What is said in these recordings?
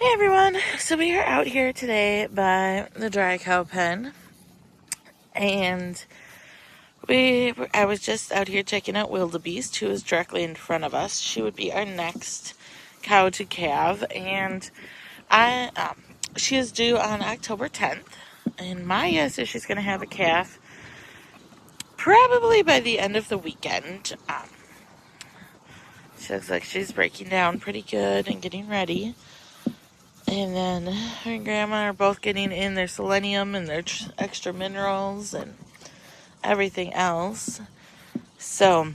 Hey everyone, so we are out here today by the dry cow pen, and I was just out here checking out Wildebeest, who is directly in front of us. She would be our next cow to calve, and I she is due on October 10th, and my guess is she's going to have a calf probably by the end of the weekend. She looks like she's breaking down pretty good and getting ready. And then her and Grandma are both getting in their selenium and their extra minerals and everything else. So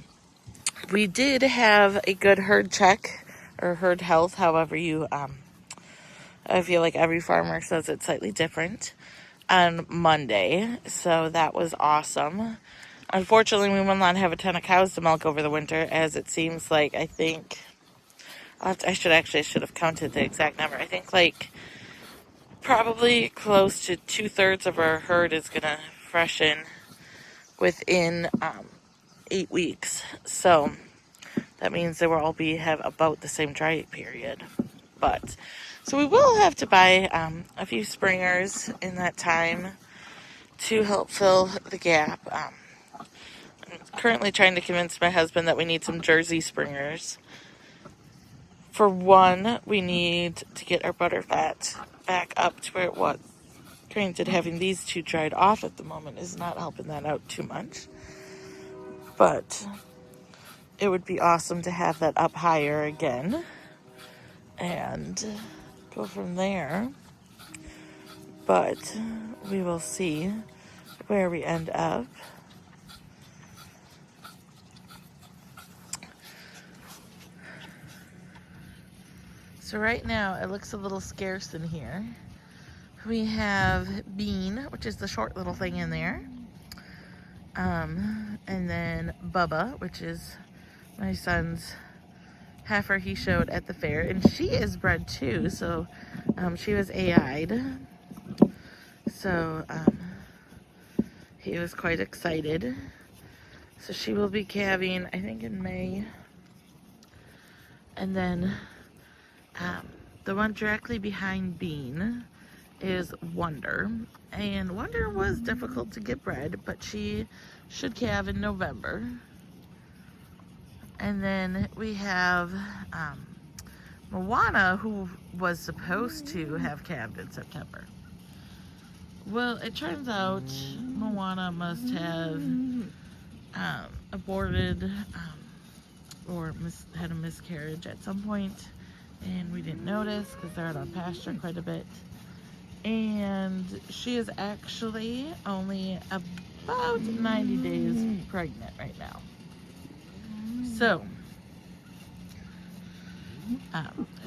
we did have a good herd check, or herd health, however you, I feel like every farmer says it's slightly different, on Monday. So that was awesome. Unfortunately, we will not have a ton of cows to milk over the winter, as it seems like, I should have counted the exact number. I think probably close to 2/3 of our herd is going to freshen within 8 weeks. So that means they will all have about the same dry period. So we will have to buy a few springers in that time to help fill the gap. I'm currently trying to convince my husband that we need some Jersey springers. For one, we need to get our butter fat back up to where it was. Granted, having these two dried off at the moment is not helping that out too much. But it would be awesome to have that up higher again and go from there. But we will see where we end up. So right now it looks a little scarce in here. We have Bean, which is the short little thing in there. And then Bubba, which is my son's heifer he showed at the fair. And she is bred too, so she was AI'd. So he was quite excited. So she will be calving, I think, in May. And then the one directly behind Bean is Wonder. And Wonder was difficult to get bred, but she should calve in November. And then we have Moana, who was supposed to have calved in September. Well, it turns out Moana must have aborted or had a miscarriage at some point, and we didn't notice because they're out on pasture quite a bit. And she is actually only about 90 days pregnant right now. So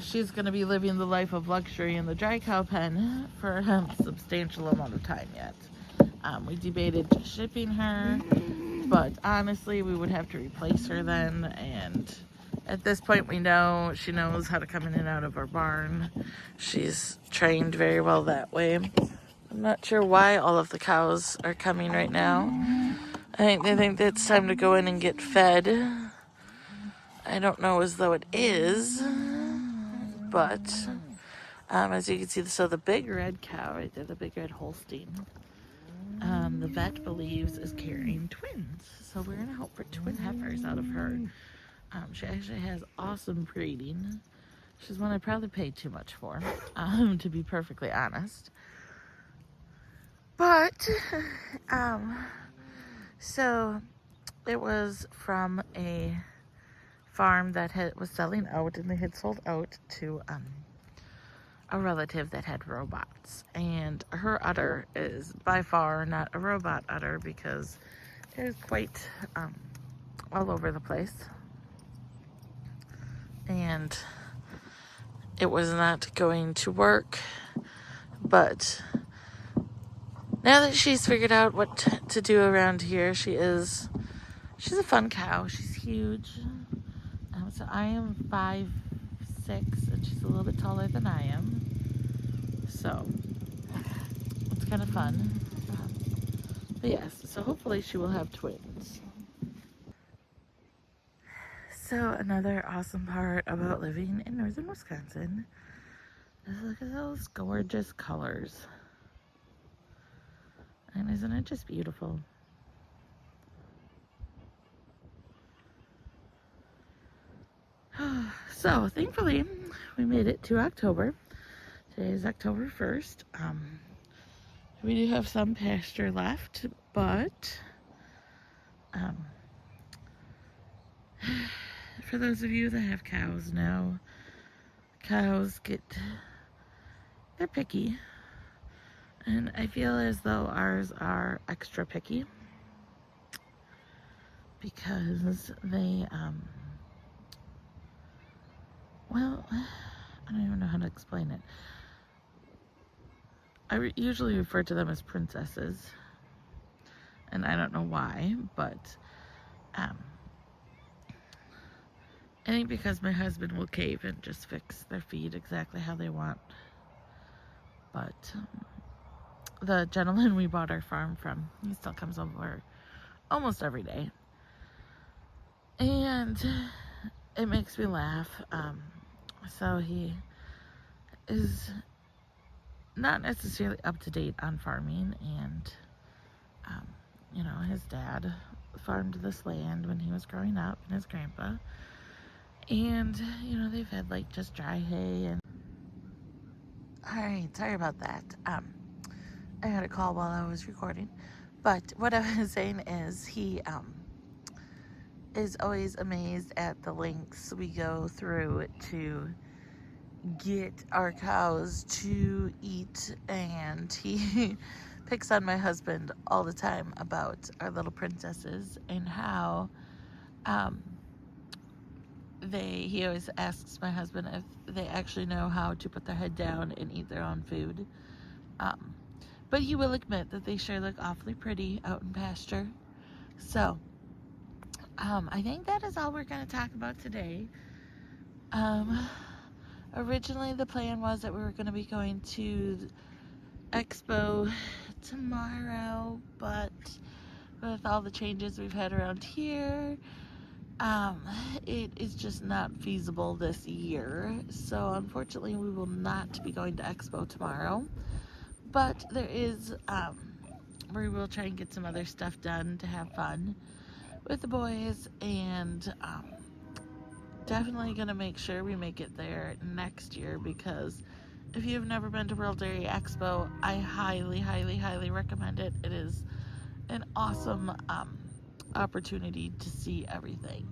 she's going to be living the life of luxury in the dry cow pen for a substantial amount of time yet. We debated shipping her, but honestly we would have to replace her then, and at this point we know she knows how to come in and out of our barn. She's trained very well that way. I'm not sure why all of the cows are coming right now. I think they think that it's time to go in and get fed. I don't know as though it is, but as you can see, so the big red cow right there, the big red Holstein, the vet believes is carrying twins. So we're going to hope for twin heifers out of her. She actually has awesome breeding. She's one I probably paid too much for, to be perfectly honest. But, so it was from a farm that was selling out, and they had sold out to a relative that had robots. And her udder is by far not a robot udder because it is quite all over the place. And it was not going to work. But now that she's figured out what to do around here, she's a fun cow. She's huge. So I am 5'6", and she's a little bit taller than I am. So it's kind of fun. But yes, so hopefully she will have twins. So another awesome part about living in northern Wisconsin Just look at those gorgeous colors. And isn't it just beautiful? So, thankfully, we made it to October. Today is October 1st. We do have some pasture left, but for those of you that have cows know, cows they're picky. And I feel as though ours are extra picky because they, well, I don't even know how to explain it. I usually refer to them as princesses, and I don't know why, but I think because my husband will cave and just fix their feed exactly how they want. But the gentleman we bought our farm from, he still comes over almost every day, and it makes me laugh. So he is not necessarily up to date on farming, and his dad farmed this land when he was growing up, and his grandpa, and they've had like just dry hay. And all right, sorry about that. I had a call while I was recording, but what I was saying is he is always amazed at the lengths we go through to get our cows to eat, and he picks on my husband all the time about our little princesses and how he always asks my husband if they actually know how to put their head down and eat their own food, but he will admit that they sure look awfully pretty out in pasture. So I think that is all we're going to talk about today. Originally the plan was that we were going to be going to Expo tomorrow, but with all the changes we've had around here, it is just not feasible this year. So unfortunately we will not be going to Expo tomorrow, but we will try and get some other stuff done to have fun with the boys, and definitely gonna make sure we make it there next year, because if you've never been to World Dairy Expo, I highly, highly, highly recommend it. It is an awesome opportunity to see everything.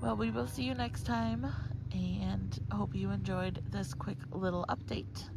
Well, we will see you next time, and hope you enjoyed this quick little update.